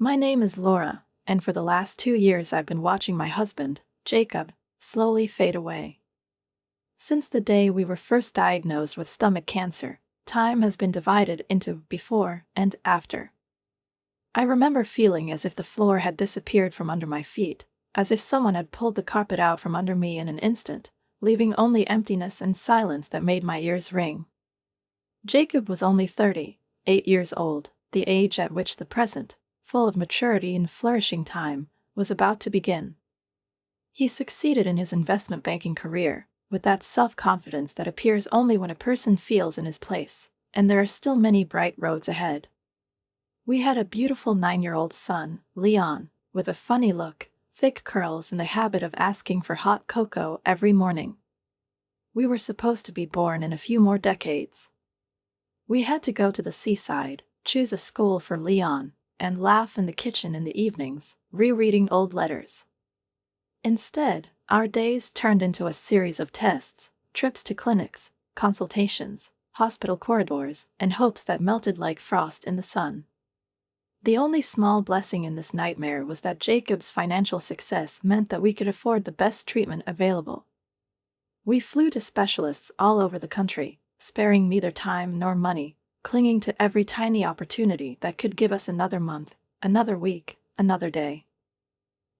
My name is Laura, and for the last 2 years I've been watching my husband, Jacob, slowly fade away. Since the day we were first diagnosed with stomach cancer, time has been divided into before and after. I remember feeling as if the floor had disappeared from under my feet, as if someone had pulled the carpet out from under me in an instant, leaving only emptiness and silence that made my ears ring. Jacob was only 38 years old, the age at which the present, full of maturity and flourishing time, was about to begin. He succeeded in his investment banking career, with that self-confidence that appears only when a person feels in his place, and there are still many bright roads ahead. We had a beautiful 9-year-old son, Leon, with a funny look, thick curls and the habit of asking for hot cocoa every morning. We were supposed to be born in a few more decades. We had to go to the seaside, choose a school for Leon, and laugh in the kitchen in the evenings, rereading old letters. Instead, our days turned into a series of tests, trips to clinics, consultations, hospital corridors, and hopes that melted like frost in the sun. The only small blessing in this nightmare was that Jacob's financial success meant that we could afford the best treatment available. We flew to specialists all over the country, sparing neither time nor money, clinging to every tiny opportunity that could give us another month, another week, another day.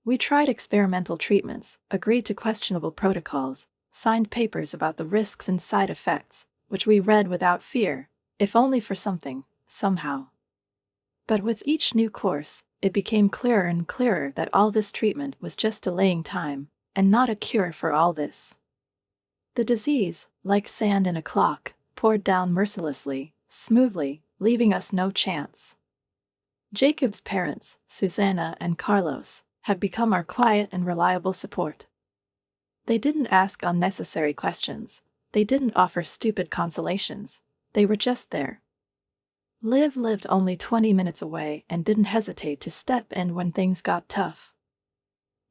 We tried experimental treatments, agreed to questionable protocols, signed papers about the risks and side effects, which we read without fear, if only for something, somehow. But with each new course, it became clearer and clearer that all this treatment was just delaying time, and not a cure for all this. The disease, like sand in a clock, poured down mercilessly, smoothly, leaving us no chance. Jacob's parents, Susanna and Carlos, have become our quiet and reliable support. They didn't ask unnecessary questions, they didn't offer stupid consolations, they were just there. Liv lived only 20 minutes away and didn't hesitate to step in when things got tough.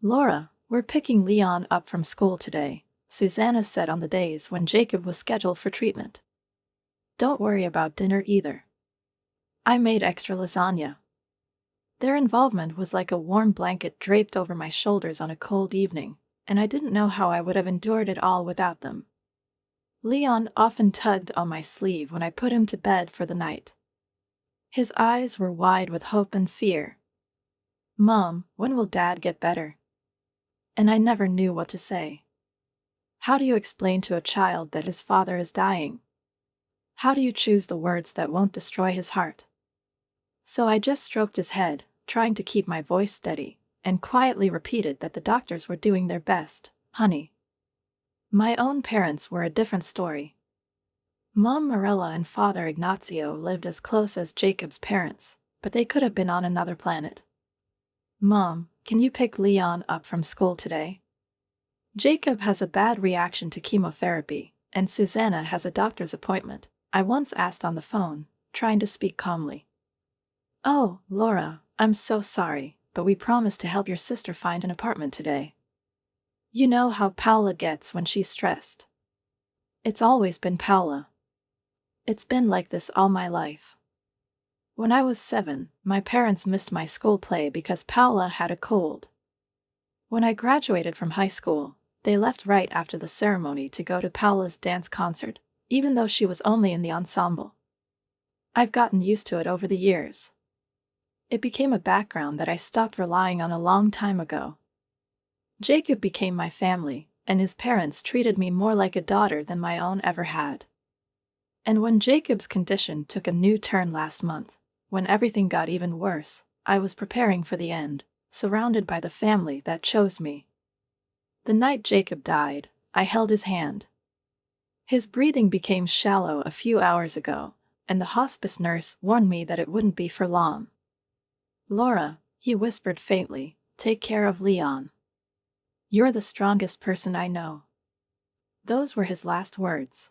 "Laura, we're picking Leon up from school today," Susanna said on the days when Jacob was scheduled for treatment. "Don't worry about dinner either. I made extra lasagna." Their involvement was like a warm blanket draped over my shoulders on a cold evening, and I didn't know how I would have endured it all without them. Leon often tugged on my sleeve when I put him to bed for the night. His eyes were wide with hope and fear. "Mom, when will Dad get better?" And I never knew what to say. How do you explain to a child that his father is dying? How do you choose the words that won't destroy his heart? So I just stroked his head, trying to keep my voice steady, and quietly repeated that the doctors were doing their best, honey. My own parents were a different story. Mom Marilla and Father Ignacio lived as close as Jacob's parents, but they could have been on another planet. "Mom, can you pick Leon up from school today? Jacob has a bad reaction to chemotherapy, and Susanna has a doctor's appointment," I once asked on the phone, trying to speak calmly. "Oh, Laura, I'm so sorry, but we promised to help your sister find an apartment today. You know how Paula gets when she's stressed. It's always been Paula. It's been like this all my life. When I was 7, my parents missed my school play because Paula had a cold. When I graduated from high school, they left right after the ceremony to go to Paula's dance concert, even though she was only in the ensemble. I've gotten used to it over the years. It became a background that I stopped relying on a long time ago. Jacob became my family, and his parents treated me more like a daughter than my own ever had. And when Jacob's condition took a new turn last month, when everything got even worse, I was preparing for the end, surrounded by the family that chose me. The night Jacob died, I held his hand. His breathing became shallow a few hours ago, and the hospice nurse warned me that it wouldn't be for long. "Laura," he whispered faintly, "take care of Leon. You're the strongest person I know." Those were his last words.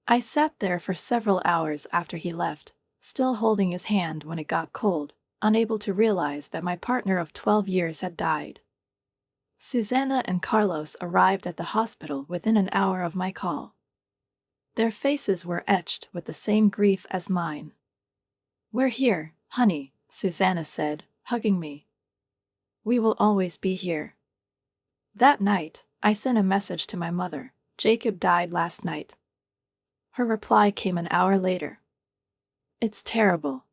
I sat there for several hours after he left, still holding his hand when it got cold, unable to realize that my partner of 12 years had died. Susanna and Carlos arrived at the hospital within an hour of my call. Their faces were etched with the same grief as mine. "We're here, honey," Susanna said, hugging me. We will always be here. That night, I sent a message to my mother. Jacob died last night. Her reply came an hour later. It's terrible.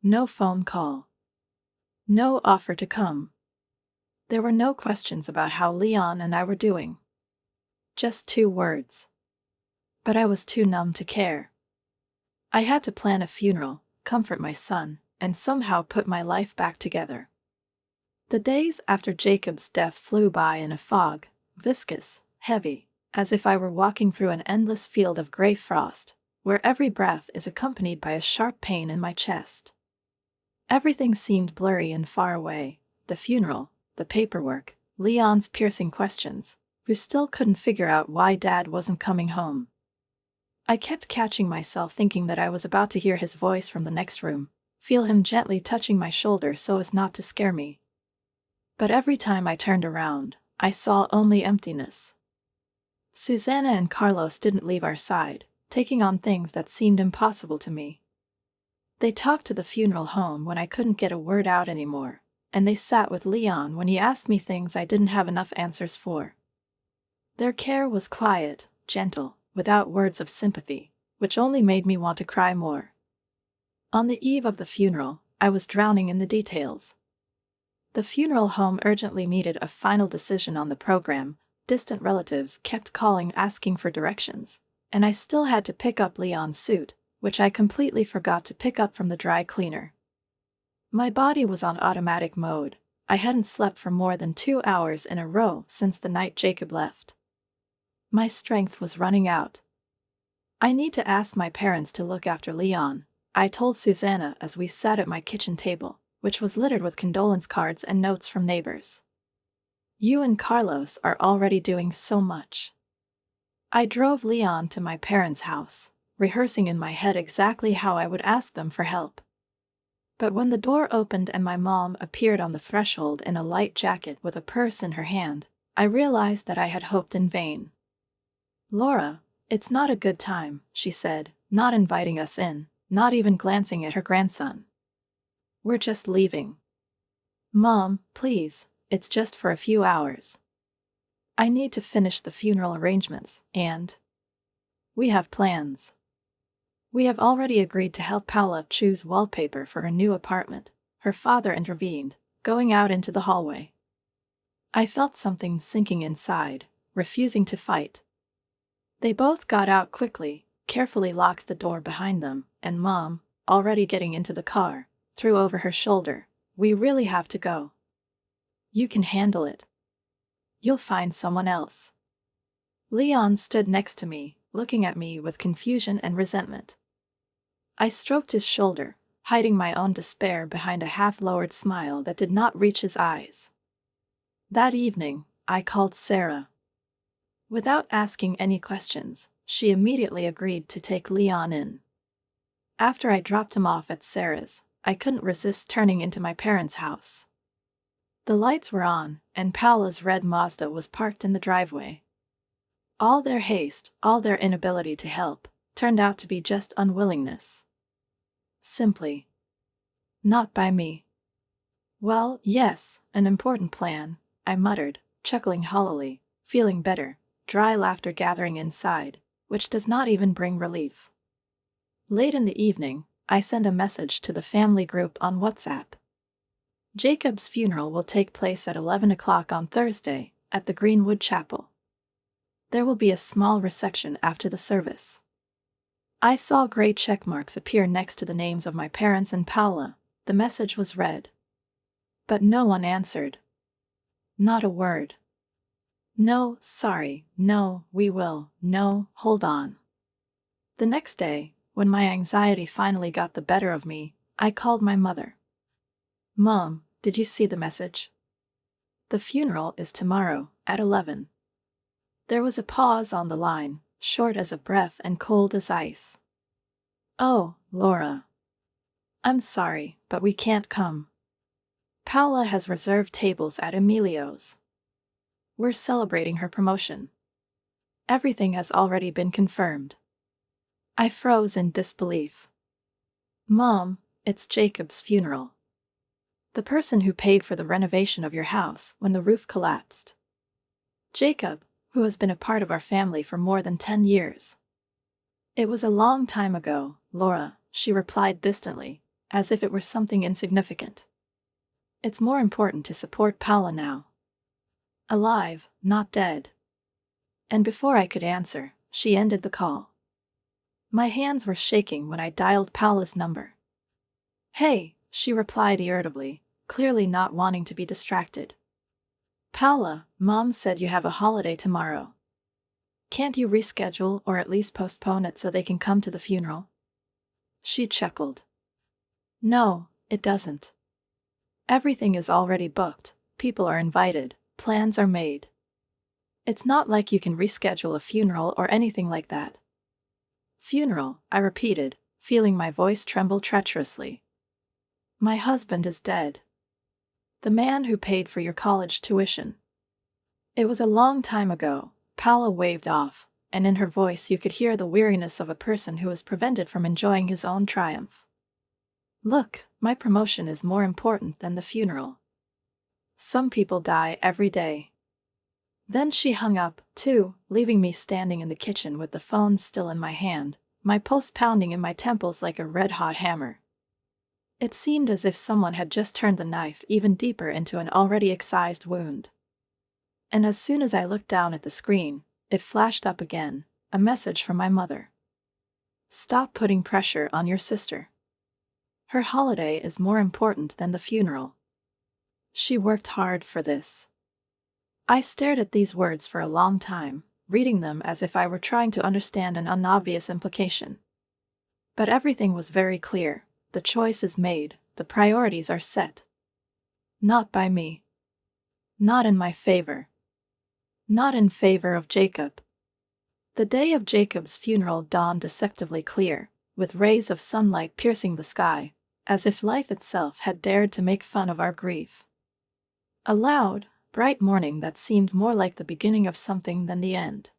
No phone call. No offer to come. There were no questions about how Leon and I were doing. Just 2 words. But I was too numb to care. I had to plan a funeral, comfort my son, and somehow put my life back together. The days after Jacob's death flew by in a fog, viscous, heavy, as if I were walking through an endless field of gray frost, where every breath is accompanied by a sharp pain in my chest. Everything seemed blurry and far away: the funeral, the paperwork, Leon's piercing questions, who still couldn't figure out why Dad wasn't coming home. I kept catching myself thinking that I was about to hear his voice from the next room, feel him gently touching my shoulder so as not to scare me. But every time I turned around, I saw only emptiness. Susanna and Carlos didn't leave our side, taking on things that seemed impossible to me. They talked to the funeral home when I couldn't get a word out anymore, and they sat with Leon when he asked me things I didn't have enough answers for. Their care was quiet, gentle, without words of sympathy, which only made me want to cry more. On the eve of the funeral, I was drowning in the details. The funeral home urgently needed a final decision on the program. Distant relatives kept calling asking for directions, and I still had to pick up Leon's suit, which I completely forgot to pick up from the dry cleaner. My body was on automatic mode. I hadn't slept for more than 2 hours in a row since the night Jacob left. My strength was running out. I need to ask my parents to look after Leon, I told Susanna as we sat at my kitchen table, which was littered with condolence cards and notes from neighbors. You and Carlos are already doing so much. I drove Leon to my parents' house, rehearsing in my head exactly how I would ask them for help. But when the door opened and my mom appeared on the threshold in a light jacket with a purse in her hand, I realized that I had hoped in vain. Laura, it's not a good time, she said, not inviting us in, not even glancing at her grandson. We're just leaving. Mom, please, it's just for a few hours. I need to finish the funeral arrangements, and we have plans. We have already agreed to help Paula choose wallpaper for her new apartment, her father intervened, going out into the hallway. I felt something sinking inside, refusing to fight. They both got out quickly, carefully locked the door behind them, and Mom, already getting into the car, threw over her shoulder, "We really have to go. You can handle it. You'll find someone else." Leon stood next to me, looking at me with confusion and resentment. I stroked his shoulder, hiding my own despair behind a half-lowered smile that did not reach his eyes. That evening, I called Sarah. Without asking any questions, she immediately agreed to take Leon in. After I dropped him off at Sarah's, I couldn't resist turning into my parents' house. The lights were on, and Paula's red Mazda was parked in the driveway. All their haste, all their inability to help, turned out to be just unwillingness. Simply not by me. Well, yes, an important plan, I muttered, chuckling hollowly, feeling better, dry laughter gathering inside, which does not even bring relief. Late in the evening, I sent a message to the family group on WhatsApp. Jacob's funeral will take place at 11 o'clock on Thursday, at the Greenwood Chapel. There will be a small reception after the service. I saw gray check marks appear next to the names of my parents and Paula. The message was read. But no one answered. Not a word. No, sorry, no, we will, no, hold on. The next day, when my anxiety finally got the better of me, I called my mother. Mom, did you see the message? The funeral is tomorrow, at 11. There was a pause on the line, short as a breath and cold as ice. Oh, Laura. I'm sorry, but we can't come. Paula has reserved tables at Emilio's. We're celebrating her promotion. Everything has already been confirmed. I froze in disbelief. Mom, it's Jacob's funeral. The person who paid for the renovation of your house when the roof collapsed. Jacob, who has been a part of our family for more than 10 years. It was a long time ago, Laura, she replied distantly, as if it were something insignificant. It's more important to support Paula now. Alive, not dead. And before I could answer, she ended the call. My hands were shaking when I dialed Paula's number. Hey, she replied irritably, clearly not wanting to be distracted. Paula, Mom said you have a holiday tomorrow. Can't you reschedule or at least postpone it so they can come to the funeral? She chuckled. No, it doesn't. Everything is already booked, people are invited, plans are made. It's not like you can reschedule a funeral or anything like that. Funeral, I repeated, feeling my voice tremble treacherously. My husband is dead. The man who paid for your college tuition. It was a long time ago, Paula waved off, and in her voice you could hear the weariness of a person who is prevented from enjoying his own triumph. Look, my promotion is more important than the funeral. Some people die every day. Then she hung up, too, leaving me standing in the kitchen with the phone still in my hand, my pulse pounding in my temples like a red-hot hammer. It seemed as if someone had just turned the knife even deeper into an already excised wound. And as soon as I looked down at the screen, it flashed up again, a message from my mother. Stop putting pressure on your sister. Her holiday is more important than the funeral. She worked hard for this. I stared at these words for a long time, reading them as if I were trying to understand an unobvious implication. But everything was very clear, the choice is made, the priorities are set. Not by me. Not in my favor. Not in favor of Jacob. The day of Jacob's funeral dawned deceptively clear, with rays of sunlight piercing the sky, as if life itself had dared to make fun of our grief. A loud, bright morning that seemed more like the beginning of something than the end.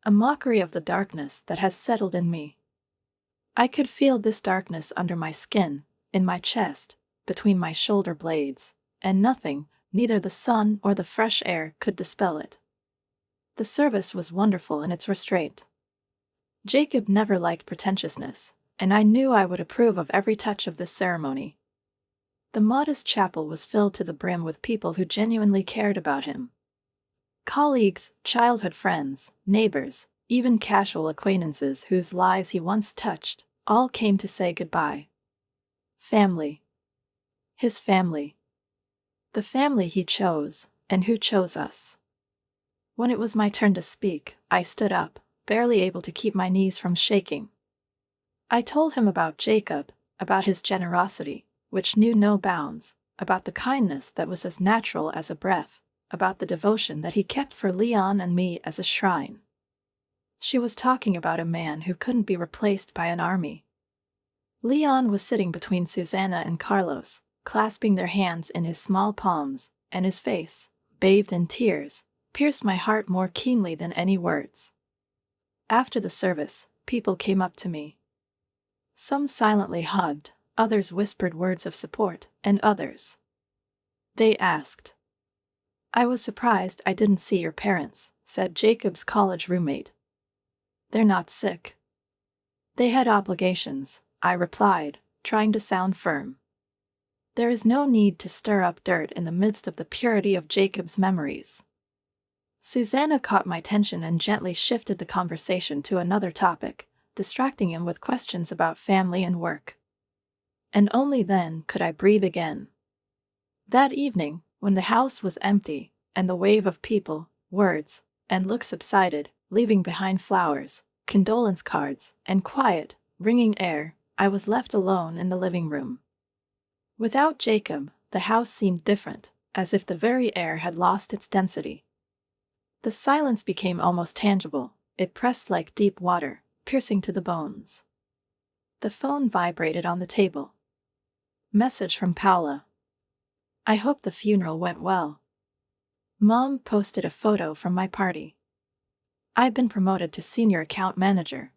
A mockery of the darkness that has settled in me. I could feel this darkness under my skin, in my chest, between my shoulder blades, and nothing, neither the sun or the fresh air, could dispel it. The service was wonderful in its restraint. Jacob never liked pretentiousness, and I knew I would approve of every touch of this ceremony. The modest chapel was filled to the brim with people who genuinely cared about him. Colleagues, childhood friends, neighbors, even casual acquaintances whose lives he once touched, all came to say goodbye. Family. His family. The family he chose, and who chose us. When it was my turn to speak, I stood up, barely able to keep my knees from shaking. I told him about Jacob, about his generosity, which knew no bounds, about the kindness that was as natural as a breath, about the devotion that he kept for Leon and me as a shrine. She was talking about a man who couldn't be replaced by an army. Leon was sitting between Susanna and Carlos, clasping their hands in his small palms, and his face, bathed in tears, pierced my heart more keenly than any words. After the service, people came up to me. Some silently hugged, others whispered words of support, and others. They asked. I was surprised I didn't see your parents, said Jacob's college roommate. They're not sick. They had obligations, I replied, trying to sound firm. There is no need to stir up dirt in the midst of the purity of Jacob's memories. Susanna caught my attention and gently shifted the conversation to another topic, distracting him with questions about family and work. And only then could I breathe again. That evening, when the house was empty, and the wave of people, words, and looks subsided, leaving behind flowers, condolence cards, and quiet, ringing air, I was left alone in the living room. Without Jacob, the house seemed different, as if the very air had lost its density. The silence became almost tangible, it pressed like deep water, piercing to the bones. The phone vibrated on the table. Message from Paula. I hope the funeral went well. Mom posted a photo from my party. I've been promoted to senior account manager.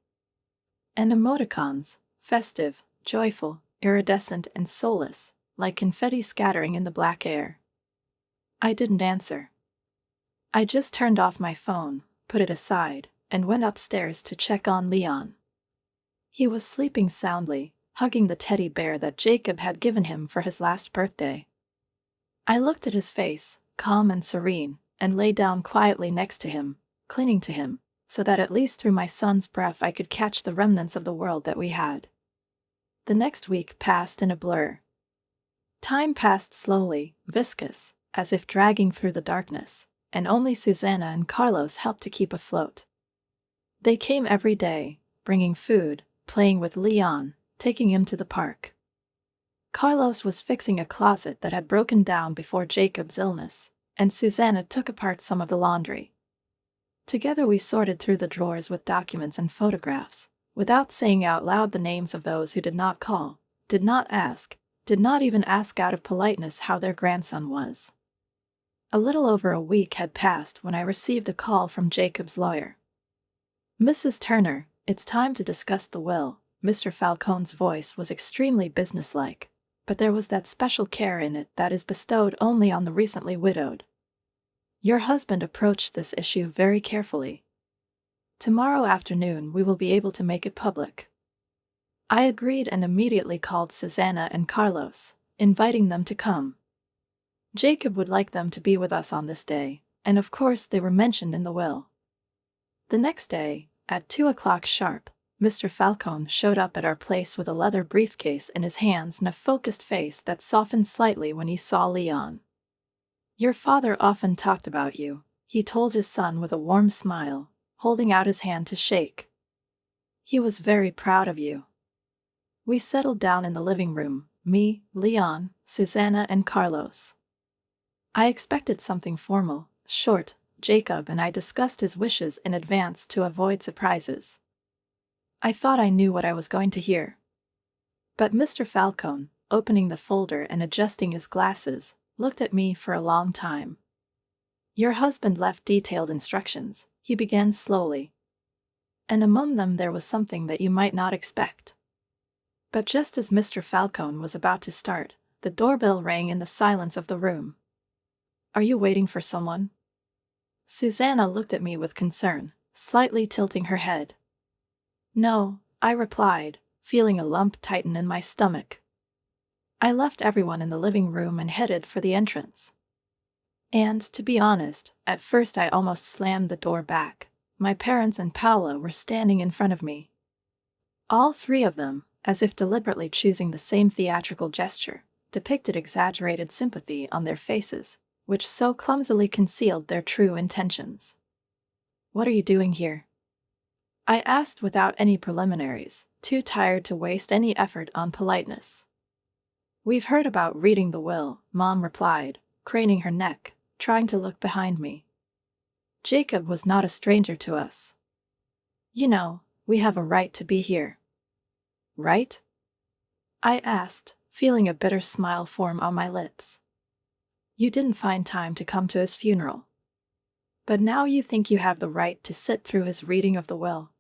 And emoticons, festive, joyful, iridescent and soulless, like confetti scattering in the black air. I didn't answer. I just turned off my phone, put it aside, and went upstairs to check on Leon. He was sleeping soundly, hugging the teddy bear that Jacob had given him for his last birthday. I looked at his face, calm and serene, and lay down quietly next to him, clinging to him, so that at least through my son's breath I could catch the remnants of the world that we had. The next week passed in a blur. Time passed slowly, viscous, as if dragging through the darkness, and only Susanna and Carlos helped to keep afloat. They came every day, bringing food, playing with Leon, taking him to the park. Carlos was fixing a closet that had broken down before Jacob's illness, and Susanna took apart some of the laundry. Together we sorted through the drawers with documents and photographs, without saying out loud the names of those who did not call, did not even ask out of politeness how their grandson was. A little over a week had passed when I received a call from Jacob's lawyer. "Mrs. Turner, it's time to discuss the will." Mr. Falcone's voice was extremely businesslike, but there was that special care in it that is bestowed only on the recently widowed. "Your husband approached this issue very carefully. Tomorrow afternoon we will be able to make it public." I agreed and immediately called Susanna and Carlos, inviting them to come. Jacob would like them to be with us on this day, and of course they were mentioned in the will. The next day, at 2 o'clock sharp, Mr. Falcone showed up at our place with a leather briefcase in his hands and a focused face that softened slightly when he saw Leon. "Your father often talked about you," he told his son with a warm smile, holding out his hand to shake. "He was very proud of you." We settled down in the living room, me, Leon, Susanna, and Carlos. I expected something formal, short. Jacob and I discussed his wishes in advance to avoid surprises. I thought I knew what I was going to hear. But Mr. Falcone, opening the folder and adjusting his glasses, looked at me for a long time. "Your husband left detailed instructions," he began slowly. "And among them there was something that you might not expect." But just as Mr. Falcone was about to start, the doorbell rang in the silence of the room. "Are you waiting for someone?" Susanna looked at me with concern, slightly tilting her head. "No," I replied, feeling a lump tighten in my stomach. I left everyone in the living room and headed for the entrance. And, to be honest, at first I almost slammed the door back. My parents and Paula were standing in front of me. All three of them, as if deliberately choosing the same theatrical gesture, depicted exaggerated sympathy on their faces, which so clumsily concealed their true intentions. "What are you doing here?" I asked without any preliminaries, too tired to waste any effort on politeness. "We've heard about reading the will," Mom replied, craning her neck, trying to look behind me. "Jacob was not a stranger to us. You know, we have a right to be here." "Right?" I asked, feeling a bitter smile form on my lips. "You didn't find time to come to his funeral. But now you think you have the right to sit through his reading of the will."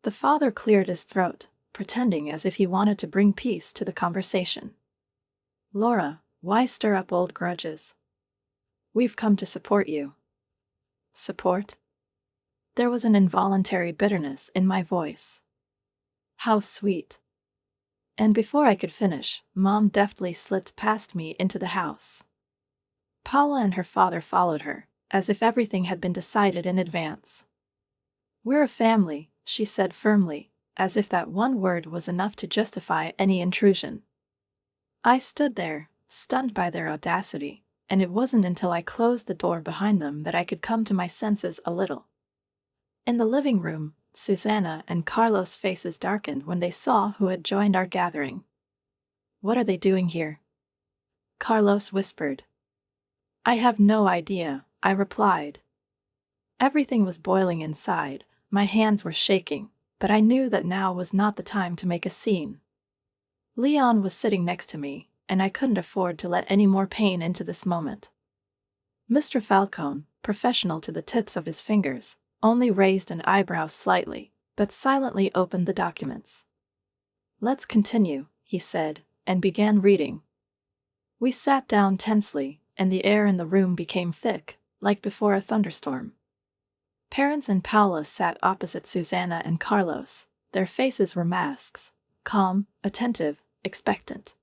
The father cleared his throat, pretending as if he wanted to bring peace to the conversation. "Laura, why stir up old grudges? We've come to support you." "Support?" There was an involuntary bitterness in my voice. How sweet. And before I could finish, Mom deftly slipped past me into the house. Paula and her father followed her, as if everything had been decided in advance. "We're a family," she said firmly, as if that one word was enough to justify any intrusion. I stood there, stunned by their audacity, and it wasn't until I closed the door behind them that I could come to my senses a little. In the living room, Susanna and Carlos' faces darkened when they saw who had joined our gathering. "What are they doing here?" Carlos whispered. "I have no idea," I replied. Everything was boiling inside, my hands were shaking, but I knew that now was not the time to make a scene. Leon was sitting next to me, and I couldn't afford to let any more pain into this moment. Mr. Falcone, professional to the tips of his fingers, only raised an eyebrow slightly, but silently opened the documents. "Let's continue," he said, and began reading. We sat down tensely, and the air in the room became thick, like before a thunderstorm. Parents and Paula sat opposite Susanna and Carlos. Their faces were masks, calm, attentive, expectant.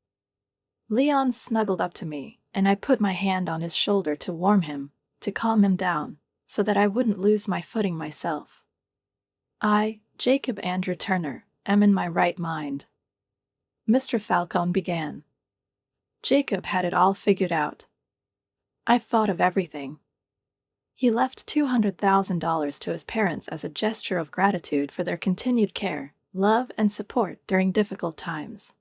Leon snuggled up to me, and I put my hand on his shoulder to warm him, to calm him down, so that I wouldn't lose my footing myself. I, Jacob Andrew Turner, am in my right mind. Mr. Falcone began. Jacob had it all figured out. I've thought of everything. He left $200,000 to his parents as a gesture of gratitude for their continued care, love, and support during difficult times.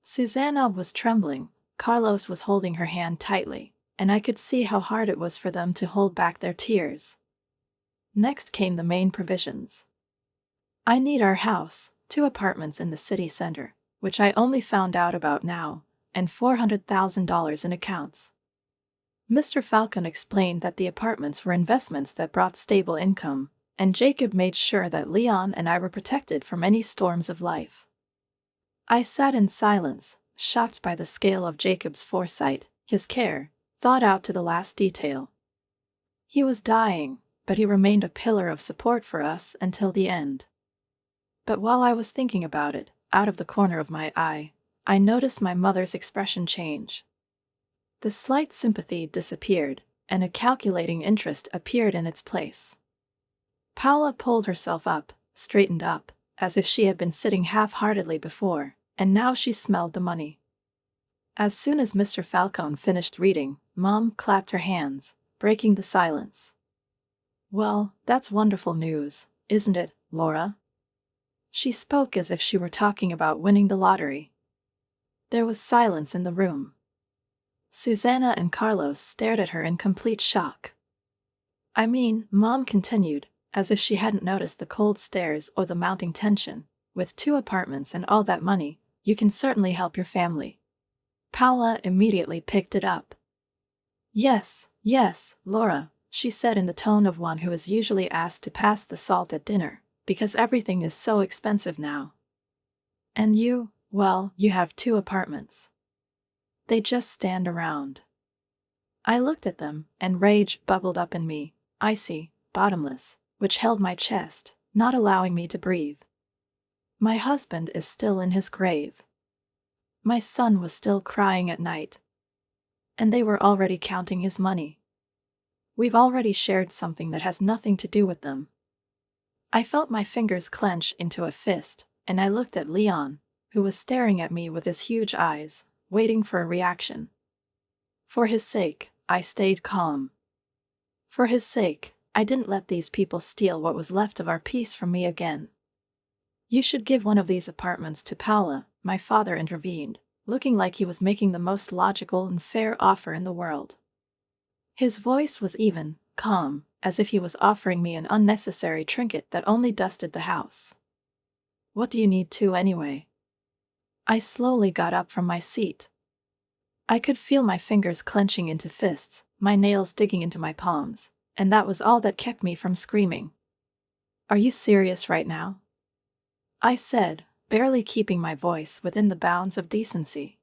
Susanna was trembling, Carlos was holding her hand tightly, and I could see how hard it was for them to hold back their tears. Next came the main provisions. I need our house, 2 apartments in the city center, which I only found out about now, and $400,000 in accounts. Mr. Falcone explained that the apartments were investments that brought stable income, and Jacob made sure that Leon and I were protected from any storms of life. I sat in silence, shocked by the scale of Jacob's foresight, his care, thought out to the last detail. He was dying, but he remained a pillar of support for us until the end. But while I was thinking about it, out of the corner of my eye, I noticed my mother's expression change. The slight sympathy disappeared, and a calculating interest appeared in its place. Paula pulled herself up, straightened up, as if she had been sitting half-heartedly before, and now she smelled the money. As soon as Mr. Falcone finished reading, Mom clapped her hands, breaking the silence. Well, that's wonderful news, isn't it, Laura? She spoke as if she were talking about winning the lottery. There was silence in the room. Susanna and Carlos stared at her in complete shock. I mean, Mom continued, as if she hadn't noticed the cold stares or the mounting tension, with 2 apartments and all that money, you can certainly help your family. Paula immediately picked it up. Yes, Laura, she said in the tone of one who is usually asked to pass the salt at dinner, because everything is so expensive now. And you, well, you have 2 apartments. They just stand around. I looked at them, and rage bubbled up in me, icy, bottomless, which held my chest, not allowing me to breathe. My husband is still in his grave. My son was still crying at night. And they were already counting his money. We've already shared something that has nothing to do with them. I felt my fingers clench into a fist, and I looked at Leon, who was staring at me with his huge eyes, waiting for a reaction. For his sake, I stayed calm. For his sake, I didn't let these people steal what was left of our peace from me again. You should give one of these apartments to Paula, my father intervened, looking like he was making the most logical and fair offer in the world. His voice was even, calm, as if he was offering me an unnecessary trinket that only dusted the house. What do you need to anyway? I slowly got up from my seat. I could feel my fingers clenching into fists, my nails digging into my palms, and that was all that kept me from screaming. Are you serious right now? I said, barely keeping my voice within the bounds of decency.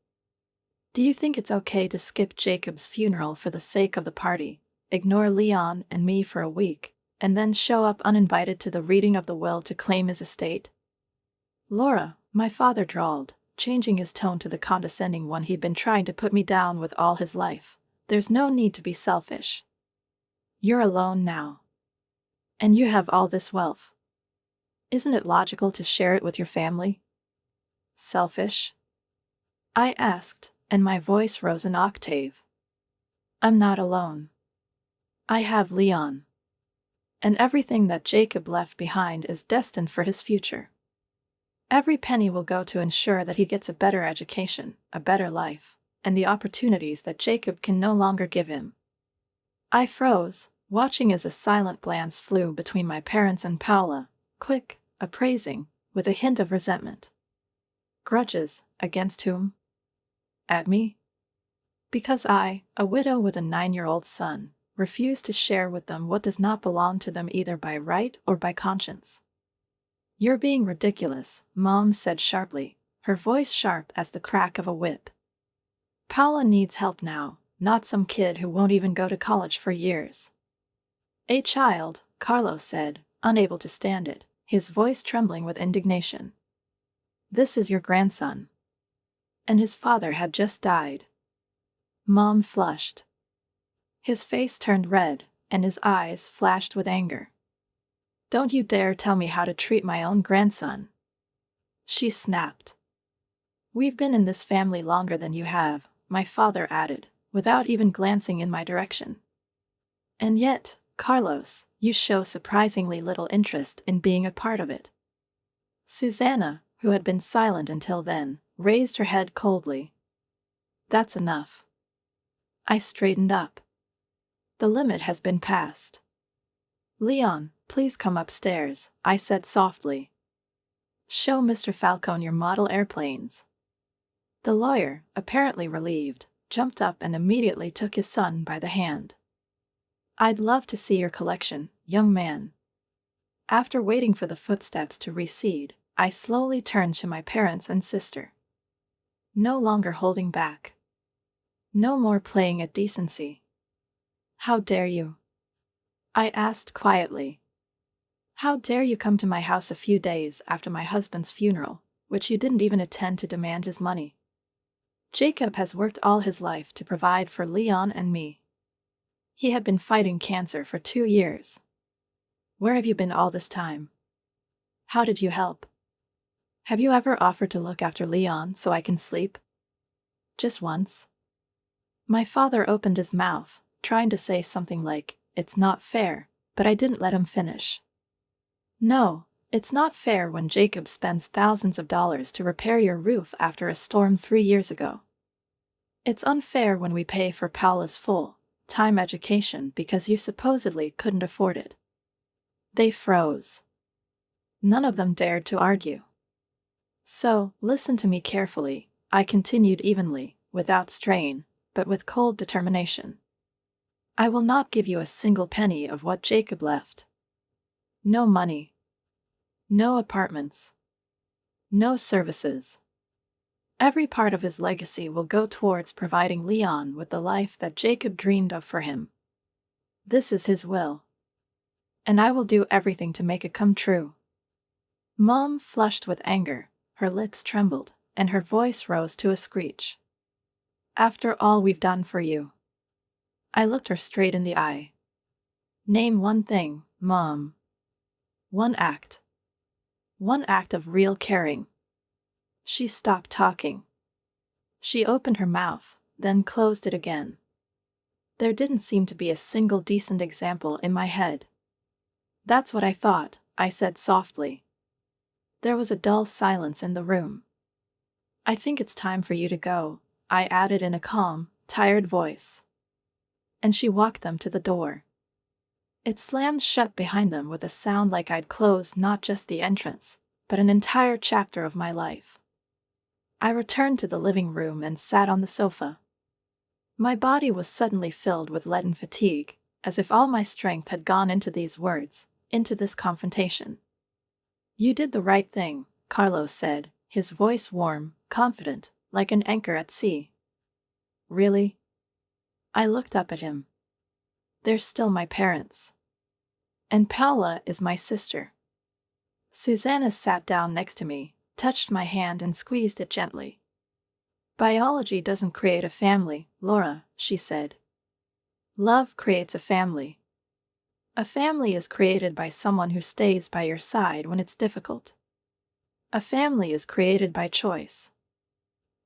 Do you think it's okay to skip Jacob's funeral for the sake of the party, ignore Leon and me for a week, and then show up uninvited to the reading of the will to claim his estate? Laura, my father drawled, changing his tone to the condescending one he'd been trying to put me down with all his life. There's no need to be selfish. You're alone now. And you have all this wealth. Isn't it logical to share it with your family? Selfish? I asked, and my voice rose an octave. I'm not alone. I have Leon. And everything that Jacob left behind is destined for his future. Every penny will go to ensure that he gets a better education, a better life, and the opportunities that Jacob can no longer give him. I froze, watching as a silent glance flew between my parents and Paula, quick, appraising, with a hint of resentment. Grudges, against whom? At me? Because I, a widow with a 9-year-old son, refuse to share with them what does not belong to them either by right or by conscience. You're being ridiculous, Mom said sharply, her voice sharp as the crack of a whip. Paula needs help now, not some kid who won't even go to college for years. A child, Carlos said, unable to stand it, his voice trembling with indignation. This is your grandson. And his father had just died. Mom flushed. His face turned red, and his eyes flashed with anger. Don't you dare tell me how to treat my own grandson. She snapped. We've been in this family longer than you have, my father added, without even glancing in my direction. And yet, Carlos, you show surprisingly little interest in being a part of it. Susanna, who had been silent until then, raised her head coldly. That's enough. I straightened up. The limit has been passed. Leon, please come upstairs, I said softly. Show Mr. Falcone your model airplanes. The lawyer, apparently relieved, jumped up and immediately took his son by the hand. I'd love to see your collection, young man. After waiting for the footsteps to recede, I slowly turned to my parents and sister. No longer holding back. No more playing at decency. How dare you? I asked quietly. How dare you come to my house a few days after my husband's funeral, which you didn't even attend, to demand his money? Jacob has worked all his life to provide for Leon and me. He had been fighting cancer for 2 years. Where have you been all this time? How did you help? Have you ever offered to look after Leon so I can sleep? Just once. My father opened his mouth, trying to say something like, "It's not fair," but I didn't let him finish. No, it's not fair when Jacob spends thousands of dollars to repair your roof after a storm 3 years ago. It's unfair when we pay for Paula's full-time education because you supposedly couldn't afford it. They froze. None of them dared to argue. So, listen to me carefully, I continued evenly, without strain, but with cold determination. I will not give you a single penny of what Jacob left. No money. No apartments. No services. Every part of his legacy will go towards providing Leon with the life that Jacob dreamed of for him. This is his will. And I will do everything to make it come true. Mom flushed with anger, her lips trembled, and her voice rose to a screech. After all we've done for you. I looked her straight in the eye. Name one thing, Mom. One act. One act of real caring. She stopped talking. She opened her mouth, then closed it again. There didn't seem to be a single decent example in my head. That's what I thought, I said softly. There was a dull silence in the room. I think it's time for you to go, I added in a calm, tired voice. And she walked them to the door. It slammed shut behind them with a sound like I'd closed not just the entrance, but an entire chapter of my life. I returned to the living room and sat on the sofa. My body was suddenly filled with leaden fatigue, as if all my strength had gone into these words, into this confrontation. You did the right thing, Carlos said, his voice warm, confident, like an anchor at sea. Really? I looked up at him. They're still my parents. And Paula is my sister. Susanna sat down next to me, touched my hand and squeezed it gently. Biology doesn't create a family, Laura, she said. Love creates a family. A family is created by someone who stays by your side when it's difficult. A family is created by choice.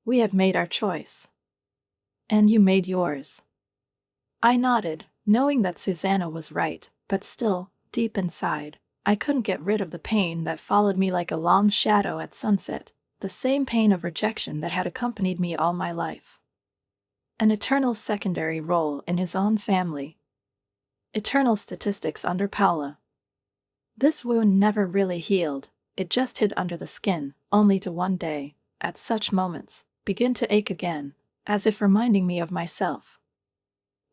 We have made our choice. And you made yours. I nodded, knowing that Susanna was right, but still, deep inside, I couldn't get rid of the pain that followed me like a long shadow at sunset, the same pain of rejection that had accompanied me all my life. An eternal secondary role in his own family. Eternal statistics under Paula. This wound never really healed, it just hid under the skin, only to one day, at such moments, begin to ache again, as if reminding me of myself.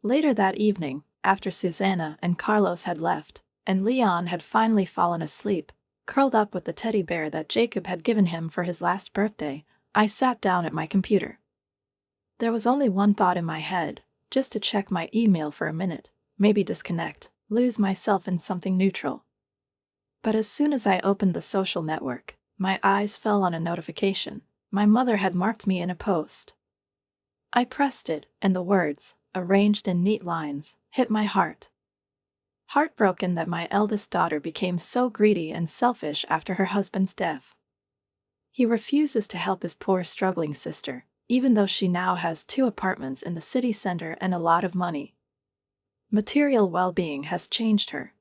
Later that evening, after Susanna and Carlos had left, and Leon had finally fallen asleep, curled up with the teddy bear that Jacob had given him for his last birthday, I sat down at my computer. There was only one thought in my head, just to check my email for a minute, maybe disconnect, lose myself in something neutral. But as soon as I opened the social network, my eyes fell on a notification. My mother had marked me in a post. I pressed it, and the words, arranged in neat lines, hit my heart. Heartbroken that my eldest daughter became so greedy and selfish after her husband's death. He refuses to help his poor struggling sister, even though she now has 2 apartments in the city center and a lot of money. Material well-being has changed her.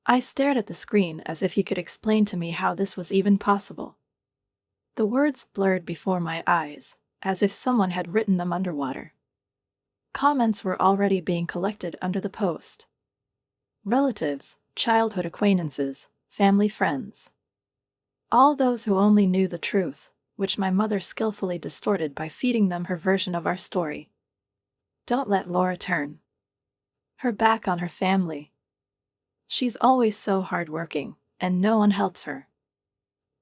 I stared at the screen as if he could explain to me how this was even possible. The words blurred before my eyes, as if someone had written them underwater. Comments were already being collected under the post. Relatives, childhood acquaintances, family friends. All those who only knew the truth, which my mother skillfully distorted by feeding them her version of our story. Don't let Laura turn her back on her family. She's always so hardworking, and no one helps her.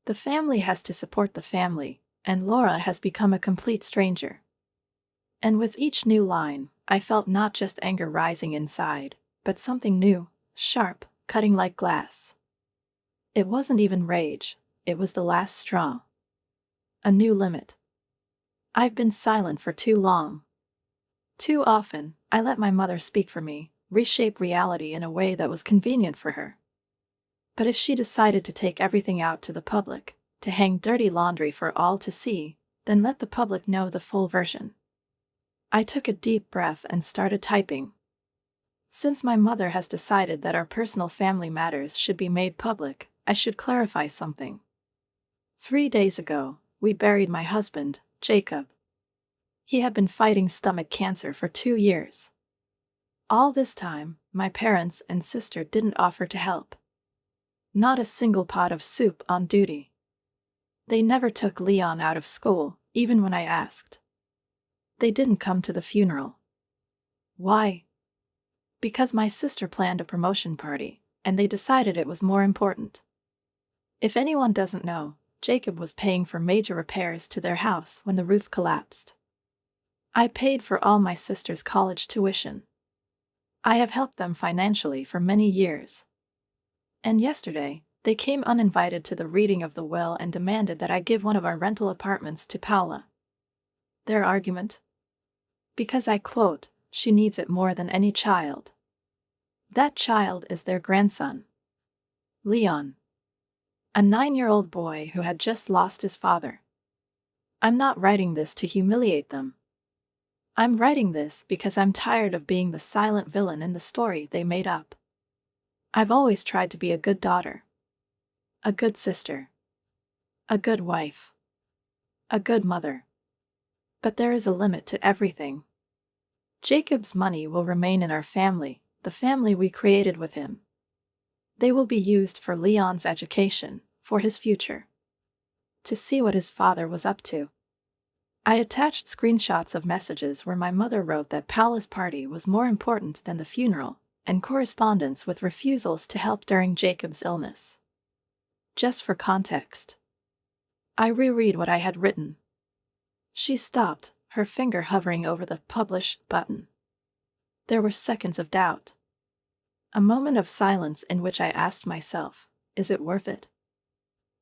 The family has to support the family, and Laura has become a complete stranger. And with each new line, I felt not just anger rising inside, but something new, sharp, cutting like glass. It wasn't even rage, it was the last straw. A new limit. I've been silent for too long. Too often, I let my mother speak for me, reshape reality in a way that was convenient for her. But if she decided to take everything out to the public, to hang dirty laundry for all to see, then let the public know the full version. I took a deep breath and started typing. Since my mother has decided that our personal family matters should be made public, I should clarify something. 3 days ago, we buried my husband, Jacob. He had been fighting stomach cancer for 2 years. All this time, my parents and sister didn't offer to help. Not a single pot of soup on duty. They never took Leon out of school, even when I asked. They didn't come to the funeral. Why? Because my sister planned a promotion party, and they decided it was more important. If anyone doesn't know, Jacob was paying for major repairs to their house when the roof collapsed. I paid for all my sister's college tuition. I have helped them financially for many years. And yesterday, they came uninvited to the reading of the will and demanded that I give one of our rental apartments to Paula. Their argument? Because I quote, she needs it more than any child. That child is their grandson, Leon. A 9-year-old boy who had just lost his father. I'm not writing this to humiliate them. I'm writing this because I'm tired of being the silent villain in the story they made up. I've always tried to be a good daughter, a good sister, a good wife, a good mother. But there is a limit to everything. Jacob's money will remain in our family, the family we created with him. They will be used for Leon's education, for his future. To see what his father was up to. I attached screenshots of messages where my mother wrote that Paula's party was more important than the funeral, and correspondence with refusals to help during Jacob's illness. Just for context. I reread what I had written. She stopped, her finger hovering over the Publish button. There were seconds of doubt. A moment of silence in which I asked myself, is it worth it?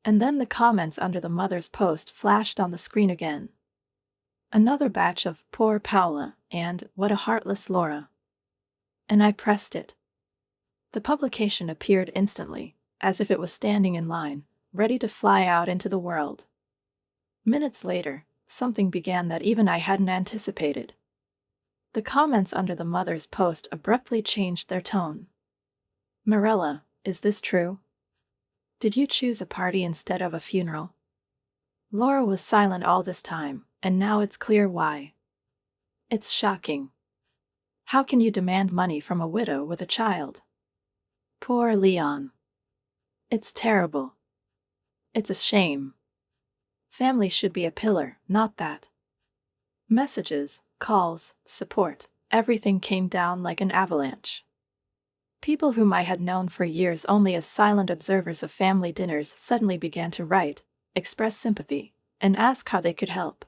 And then the comments under the mother's post flashed on the screen again. Another batch of poor Paula and what a heartless Laura. And I pressed it. The publication appeared instantly, as if it was standing in line, ready to fly out into the world. Minutes later, something began that even I hadn't anticipated. The comments under the mother's post abruptly changed their tone. Mirella, is this true? Did you choose a party instead of a funeral? Laura was silent all this time, and now it's clear why. It's shocking. How can you demand money from a widow with a child? Poor Leon. It's terrible. It's a shame. Family should be a pillar, not that. Messages, calls, support, everything came down like an avalanche. People whom I had known for years only as silent observers of family dinners suddenly began to write, express sympathy, and ask how they could help.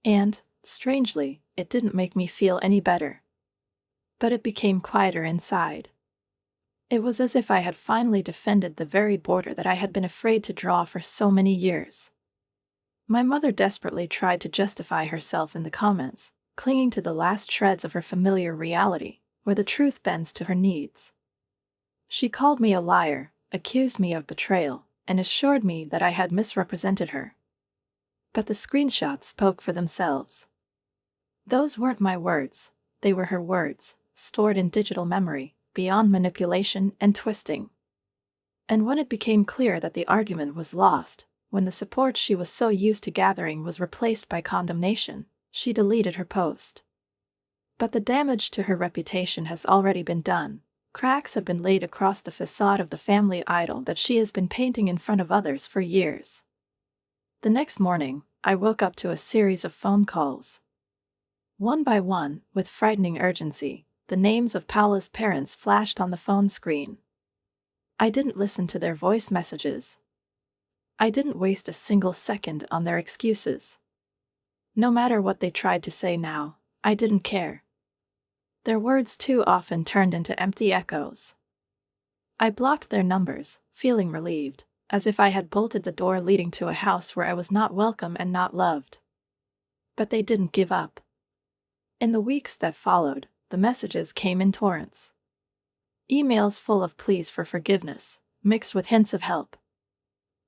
And, Strangely, it didn't make me feel any better. But it became quieter inside. It was as if I had finally defended the very border that I had been afraid to draw for so many years. My mother desperately tried to justify herself in the comments, clinging to the last shreds of her familiar reality, where the truth bends to her needs. She called me a liar, accused me of betrayal, and assured me that I had misrepresented her. But the screenshots spoke for themselves. Those weren't my words, they were her words, stored in digital memory, beyond manipulation and twisting. And when it became clear that the argument was lost, when the support she was so used to gathering was replaced by condemnation, she deleted her post. But the damage to her reputation has already been done. Cracks have been laid across the facade of the family idol that she has been painting in front of others for years. The next morning, I woke up to a series of phone calls. One by one, with frightening urgency, the names of Paula's parents flashed on the phone screen. I didn't listen to their voice messages. I didn't waste a single second on their excuses. No matter what they tried to say now, I didn't care. Their words too often turned into empty echoes. I blocked their numbers, feeling relieved, as if I had bolted the door leading to a house where I was not welcome and not loved. But they didn't give up. In the weeks that followed, the messages came in torrents. Emails full of pleas for forgiveness, mixed with hints of help.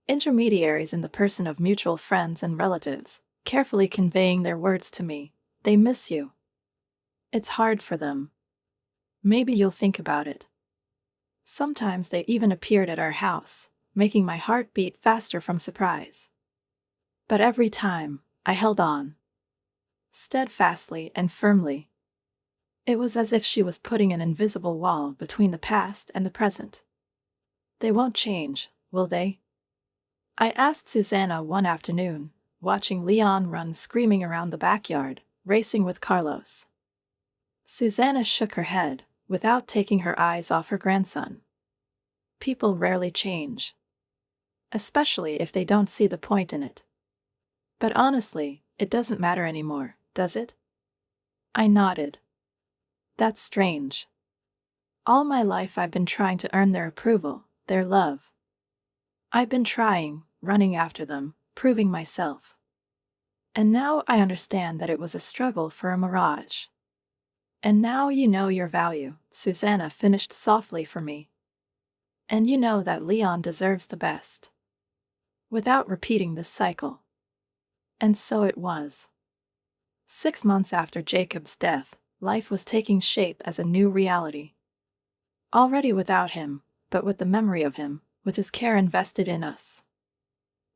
Intermediaries in the person of mutual friends and relatives, carefully conveying their words to me. They miss you. It's hard for them. Maybe you'll think about it. Sometimes they even appeared at our house, making my heart beat faster from surprise. But every time, I held on. Steadfastly and firmly. It was as if she was putting an invisible wall between the past and the present. They won't change, will they? I asked Susanna one afternoon, watching Leon run screaming around the backyard, racing with Carlos. Susanna shook her head, without taking her eyes off her grandson. People rarely change. Especially if they don't see the point in it. But honestly, it doesn't matter anymore, does it? I nodded. That's strange. All my life I've been trying to earn their approval, their love. I've been trying, running after them, proving myself. And now I understand that it was a struggle for a mirage. And now you know your value, Susanna finished softly for me. And you know that Leon deserves the best. Without repeating this cycle. And so it was. 6 months after Jacob's death, life was taking shape as a new reality. Already without him, but with the memory of him, with his care invested in us.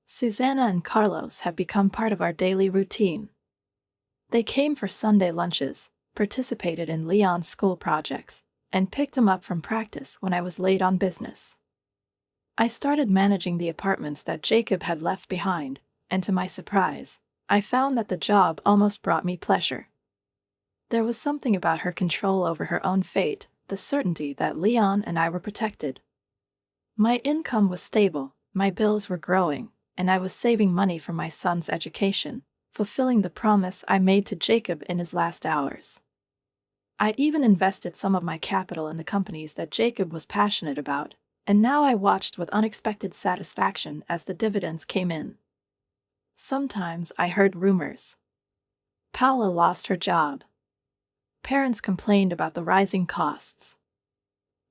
Susanna and Carlos have become part of our daily routine. They came for Sunday lunches, participated in Leon's school projects, and picked him up from practice when I was late on business. I started managing the apartments that Jacob had left behind, and to my surprise, I found that the job almost brought me pleasure. There was something about her control over her own fate, the certainty that Leon and I were protected. My income was stable, my bills were growing, and I was saving money for my son's education, fulfilling the promise I made to Jacob in his last hours. I even invested some of my capital in the companies that Jacob was passionate about, and now I watched with unexpected satisfaction as the dividends came in. Sometimes I heard rumors. Paula lost her job. Parents complained about the rising costs.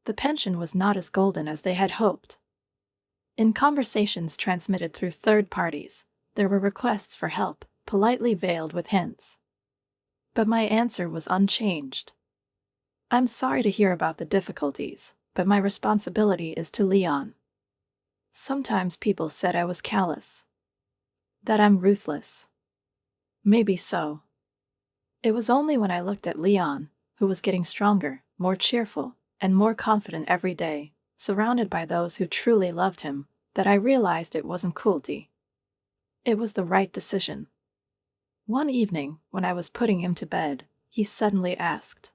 The pension was not as golden as they had hoped. In conversations transmitted through third parties, there were requests for help, politely veiled with hints. But my answer was unchanged. I'm sorry to hear about the difficulties, but my responsibility is to Leon. Sometimes people said I was callous. That I'm ruthless. Maybe so. It was only when I looked at Leon, who was getting stronger, more cheerful, and more confident every day, surrounded by those who truly loved him, that I realized it wasn't cruelty. It was the right decision. One evening, when I was putting him to bed, he suddenly asked,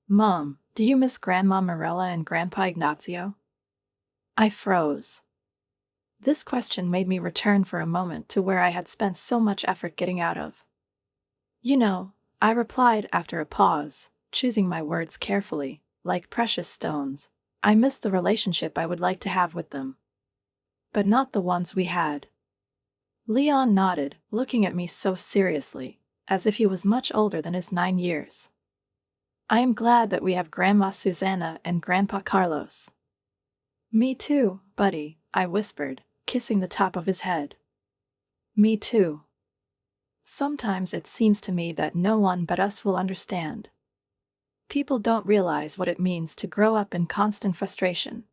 "Mom, do you miss Grandma Morella and Grandpa Ignacio?" I froze. This question made me return for a moment to where I had spent so much effort getting out of. You know, I replied after a pause, choosing my words carefully, like precious stones. I miss the relationship I would like to have with them. But not the ones we had. Leon nodded, looking at me so seriously, as if he was much older than his 9 years. I am glad that we have Grandma Susanna and Grandpa Carlos. Me too, buddy, I whispered, kissing the top of his head. Me too. Sometimes it seems to me that no one but us will understand. People don't realize what it means to grow up in constant frustration.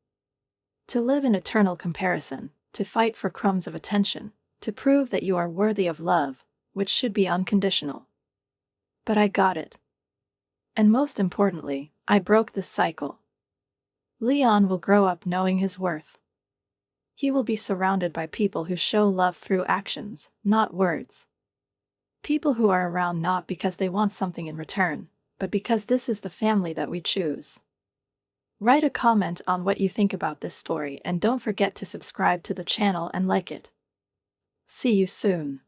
To live in eternal comparison, to fight for crumbs of attention, to prove that you are worthy of love, which should be unconditional. But I got it. And most importantly, I broke this cycle. Leon will grow up knowing his worth. He will be surrounded by people who show love through actions, not words. People who are around not because they want something in return, but because this is the family that we choose. Write a comment on what you think about this story and don't forget to subscribe to the channel and like it. See you soon.